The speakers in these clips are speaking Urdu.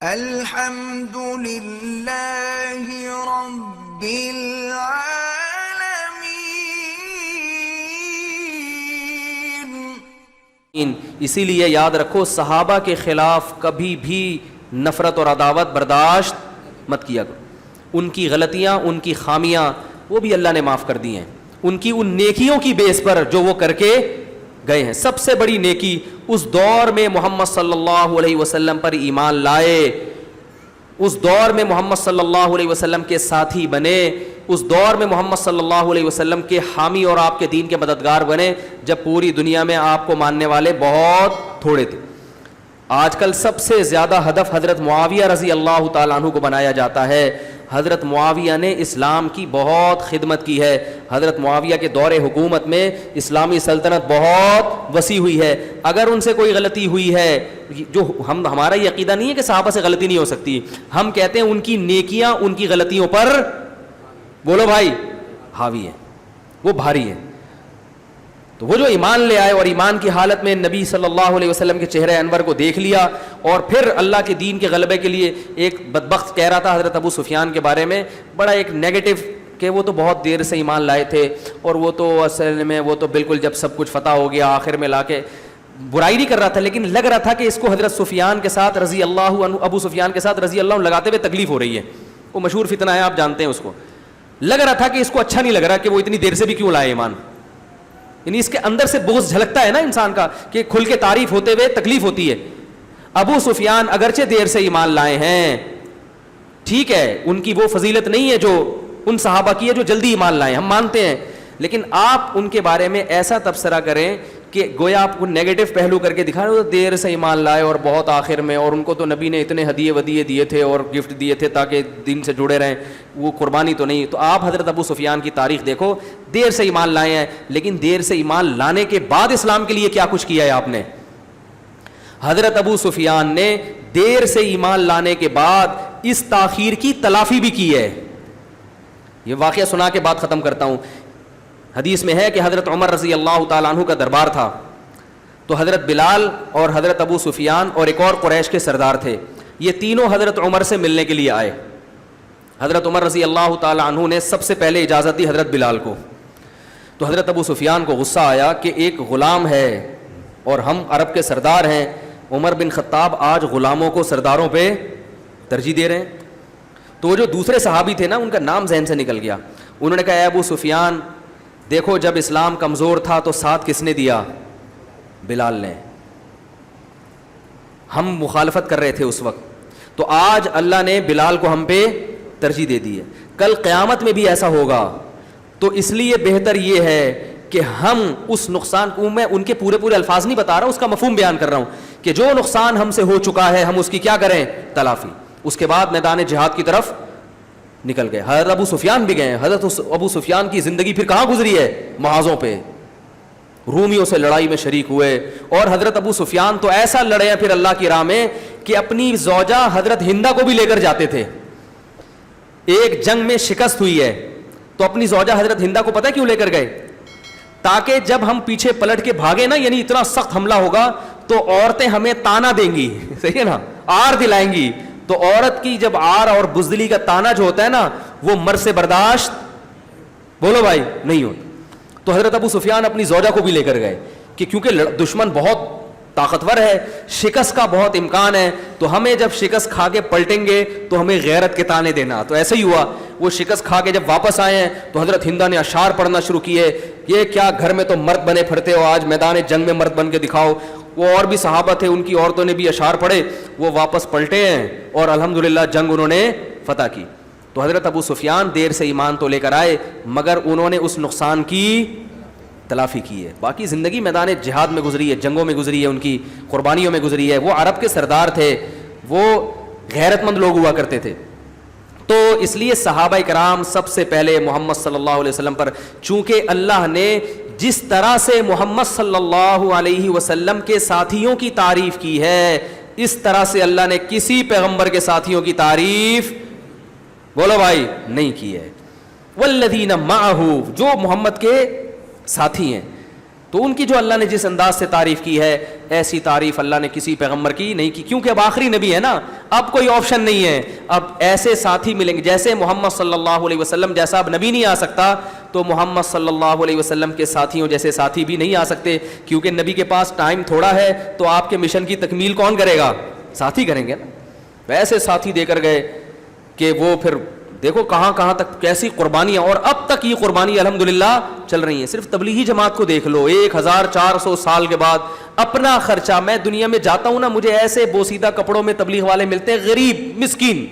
الحمد للہ رب العالمین. اسی لیے یاد رکھو صحابہ کے خلاف کبھی بھی نفرت اور عداوت برداشت مت کیا کرو. ان کی غلطیاں، ان کی خامیاں وہ بھی اللہ نے معاف کر دی ہیں، ان کی ان نیکیوں کی بیس پر جو وہ کر کے گئے ہیں. سب سے بڑی نیکی اس دور میں محمد صلی اللہ علیہ وسلم پر ایمان لائے، اس دور میں محمد صلی اللہ علیہ وسلم کے ساتھی بنے، اس دور میں محمد صلی اللہ علیہ وسلم کے حامی اور آپ کے دین کے مددگار بنے جب پوری دنیا میں آپ کو ماننے والے بہت تھوڑے تھے. آج کل سب سے زیادہ ہدف حضرت معاویہ رضی اللہ تعالیٰ عنہ کو بنایا جاتا ہے. حضرت معاویہ نے اسلام کی بہت خدمت کی ہے. حضرت معاویہ کے دور حکومت میں اسلامی سلطنت بہت وسیع ہوئی ہے. اگر ان سے کوئی غلطی ہوئی ہے، جو ہمارا یہ عقیدہ نہیں ہے کہ صحابہ سے غلطی نہیں ہو سکتی، ہم کہتے ہیں ان کی نیکیاں ان کی غلطیوں پر بولو بھائی حاوی ہیں، وہ بھاری ہیں. تو وہ جو ایمان لے آئے اور ایمان کی حالت میں نبی صلی اللہ علیہ وسلم کے چہرے انور کو دیکھ لیا، اور پھر اللہ کے دین کے غلبے کے لیے ایک بدبخت کہہ رہا تھا حضرت ابو سفیان کے بارے میں بڑا ایک نیگیٹو کہ وہ تو بہت دیر سے ایمان لائے تھے، اور وہ تو اصل میں وہ تو بالکل جب سب کچھ فتح ہو گیا آخر میں لا کے. برائی نہیں کر رہا تھا، لیکن لگ رہا تھا کہ اس کو حضرت سفیان کے ساتھ رضی اللہ عنہ، ابو سفیان کے ساتھ رضی اللہ عنہ لگاتے ہوئے تکلیف ہو رہی ہے. وہ مشہور فتنہ ہے، آپ جانتے ہیں اس کو. لگ رہا تھا کہ اس کو اچھا نہیں لگ رہا کہ وہ اتنی دیر سے بھی کیوں لائے ایمان. یعنی اس کے اندر سے بغض جھلکتا ہے نا انسان کا کہ کھل کے تعریف ہوتے ہوئے تکلیف ہوتی ہے. ابو سفیان اگرچہ دیر سے ایمان لائے ہیں، ٹھیک ہے، ان کی وہ فضیلت نہیں ہے جو ان صحابہ کی ہے جو جلدی ایمان لائے، ہم مانتے ہیں، لیکن آپ ان کے بارے میں ایسا تبصرہ کریں کہ گویا آپ کو نیگیٹو پہلو کر کے دکھا رہے ہو، دیر سے ایمان لائے اور بہت آخر میں، اور ان کو تو نبی نے اتنے ہدیے ودیے دیے تھے اور گفٹ دیے تھے تاکہ دین سے جڑے رہیں، وہ قربانی تو نہیں. تو آپ حضرت ابو سفیان کی تاریخ دیکھو، دیر سے ایمان لائے ہیں، لیکن دیر سے ایمان لانے کے بعد اسلام کے لیے کیا کچھ کیا ہے آپ نے. حضرت ابو سفیان نے دیر سے ایمان لانے کے بعد اس تاخیر کی تلافی بھی کی ہے. یہ واقعہ سنا کے بات ختم کرتا ہوں. حدیث میں ہے کہ حضرت عمر رضی اللہ تعالیٰ عنہ کا دربار تھا، تو حضرت بلال اور حضرت ابو سفیان اور ایک اور قریش کے سردار تھے، یہ تینوں حضرت عمر سے ملنے کے لیے آئے. حضرت عمر رضی اللہ تعالیٰ عنہ نے سب سے پہلے اجازت دی حضرت بلال کو. تو حضرت ابو سفیان کو غصہ آیا کہ ایک غلام ہے اور ہم عرب کے سردار ہیں، عمر بن خطاب آج غلاموں کو سرداروں پہ ترجیح دے رہے ہیں. تو وہ جو دوسرے صحابی تھے نا، ان کا نام ذہن سے نکل گیا. انہوں نے کہا اے ابو سفیان، دیکھو جب اسلام کمزور تھا تو ساتھ کس نے دیا؟ بلال نے. ہم مخالفت کر رہے تھے اس وقت، تو آج اللہ نے بلال کو ہم پہ ترجیح دے دی ہے. کل قیامت میں بھی ایسا ہوگا، تو اس لیے بہتر یہ ہے کہ ہم اس نقصان کو، میں ان کے پورے الفاظ نہیں بتا رہا ہوں، اس کا مفہوم بیان کر رہا ہوں کہ جو نقصان ہم سے ہو چکا ہے ہم اس کی کیا کریں؟ تلافی. اس کے بعد میدان جہاد کی طرف نکل گئے. حضرت ابو سفیان بھی گئے. حضرت ابو سفیان کی زندگی پھر کہاں گزری ہے؟ محاذوں پہ. رومیوں سے لڑائی میں شریک ہوئے، اور حضرت ابو سفیان تو ایسا لڑے ہیں پھر اللہ کی راہ میں کہ اپنی زوجہ حضرت ہندہ کو بھی لے کر جاتے تھے. ایک جنگ میں شکست ہوئی ہے تو اپنی زوجہ حضرت ہندہ کو پتہ کیوں لے کر گئے؟ تاکہ جب ہم پیچھے پلٹ کے بھاگے نا، یعنی اتنا سخت حملہ ہوگا تو عورتیں ہمیں تانا دیں گی، صحیح ہے نا، آر دلائیں گی. تو عورت کی جب آر اور بزدلی کا تانا جو ہوتا ہے نا، وہ مرد سے برداشت بولو بھائی نہیں ہوتا. تو حضرت ابو سفیان اپنی زوجہ کو بھی لے کر گئے کہ کیونکہ دشمن بہت طاقتور ہے، شکست کا بہت امکان ہے، تو ہمیں جب شکست کھا کے پلٹیں گے تو ہمیں غیرت کے تانے دینا. تو ایسا ہی ہوا. وہ شکست کھا کے جب واپس آئے ہیں تو حضرت ہندہ نے اشعار پڑھنا شروع کیے، یہ کیا گھر میں تو مرد بنے پھرتے ہو، آج میدان جنگ میں مرد بن کے دکھاؤ. وہ اور بھی صحابہ تھے، ان کی عورتوں نے بھی اشعار پڑھے، وہ واپس پلٹے ہیں اور الحمدللہ جنگ انہوں نے فتح کی. تو حضرت ابو سفیان دیر سے ایمان تو لے کر آئے، مگر انہوں نے اس نقصان کی تلافی کی ہے. باقی زندگی میدان جہاد میں گزری ہے، جنگوں میں گزری ہے، ان کی قربانیوں میں گزری ہے. وہ عرب کے سردار تھے، وہ غیرت مند لوگ ہوا کرتے تھے. تو اس لیے صحابہ کرام سب سے پہلے محمد صلی اللہ علیہ وسلم پر، چونکہ اللہ نے جس طرح سے محمد صلی اللہ علیہ وسلم کے ساتھیوں کی تعریف کی ہے، اس طرح سے اللہ نے کسی پیغمبر کے ساتھیوں کی تعریف بولو بھائی نہیں کی ہے. والذین معہ، جو محمد کے ساتھی ہیں، تو ان کی جو اللہ نے جس انداز سے تعریف کی ہے، ایسی تعریف اللہ نے کسی پیغمبر کی نہیں کی. کیونکہ اب آخری نبی ہے نا، اب کوئی آپشن نہیں ہے. اب ایسے ساتھی ملیں گے جیسے محمد صلی اللہ علیہ وسلم جیسا اب نبی نہیں آ سکتا, تو محمد صلی اللہ علیہ وسلم کے ساتھیوں جیسے ساتھی بھی نہیں آ سکتے, کیونکہ نبی کے پاس ٹائم تھوڑا ہے, تو آپ کے مشن کی تکمیل کون کرے گا؟ ساتھی کریں گے نا. ویسے ساتھی دے کر گئے کہ وہ پھر دیکھو کہاں کہاں تک کیسی قربانیاں, اور اب تک یہ قربانی الحمدللہ چل رہی ہیں. صرف تبلیغی جماعت کو دیکھ لو, 1400 سال کے بعد اپنا خرچہ. میں دنیا میں جاتا ہوں نا, مجھے ایسے بوسیدہ کپڑوں میں تبلیغ والے ملتے ہیں, غریب مسکین.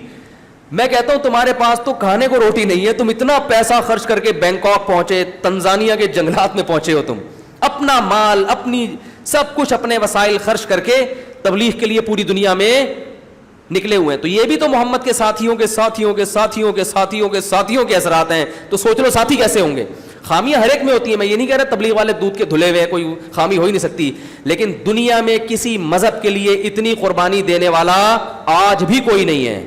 میں کہتا ہوں تمہارے پاس تو کھانے کو روٹی نہیں ہے, تم اتنا پیسہ خرچ کر کے بینکاک پہنچے, تنزانیہ کے جنگلات میں پہنچے ہو, تم اپنا مال اپنی سب کچھ اپنے وسائل خرچ کر کے تبلیغ کے لیے پوری دنیا میں نکلے ہوئے ہیں. تو یہ بھی تو محمد کے ساتھیوں کے ساتھیوں کے ساتھیوں کے ساتھیوں کے ساتھیوں کے اثرات ہیں. تو سوچ لو ساتھی کیسے ہوں گے. خامیاں ہر ایک میں ہوتی ہیں, میں یہ نہیں کہہ رہا تبلیغ والے دودھ کے دھلے ہوئے, کوئی خامی ہو ہی نہیں سکتی, لیکن دنیا میں کسی مذہب کے لیے اتنی قربانی دینے والا آج بھی کوئی نہیں ہے.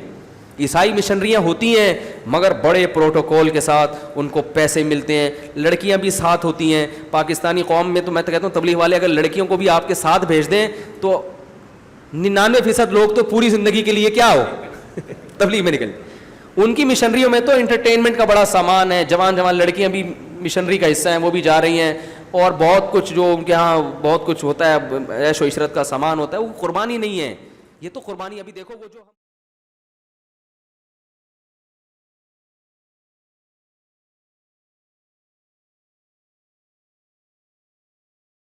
عیسائی مشنریاں ہوتی ہیں مگر بڑے پروٹوکول کے ساتھ, ان کو پیسے ملتے ہیں, لڑکیاں بھی ساتھ ہوتی ہیں. پاکستانی قوم میں تو میں تو کہتا ہوں تبلیغ والے اگر لڑکیوں کو بھی آپ کے ساتھ بھیج دیں تو 99% لوگ تو پوری زندگی کے لیے کیا ہو تبلیغ میں نکل. ان کی مشنریوں میں تو انٹرٹینمنٹ کا بڑا سامان ہے, جوان جوان لڑکیاں بھی مشنری کا حصہ ہیں, وہ بھی جا رہی ہیں, اور بہت کچھ جو ان کے ہاں بہت کچھ ہوتا ہے, عیش و عشرت کا سامان ہوتا ہے, وہ قربانی نہیں ہے. یہ تو قربانی ابھی دیکھو وہ جو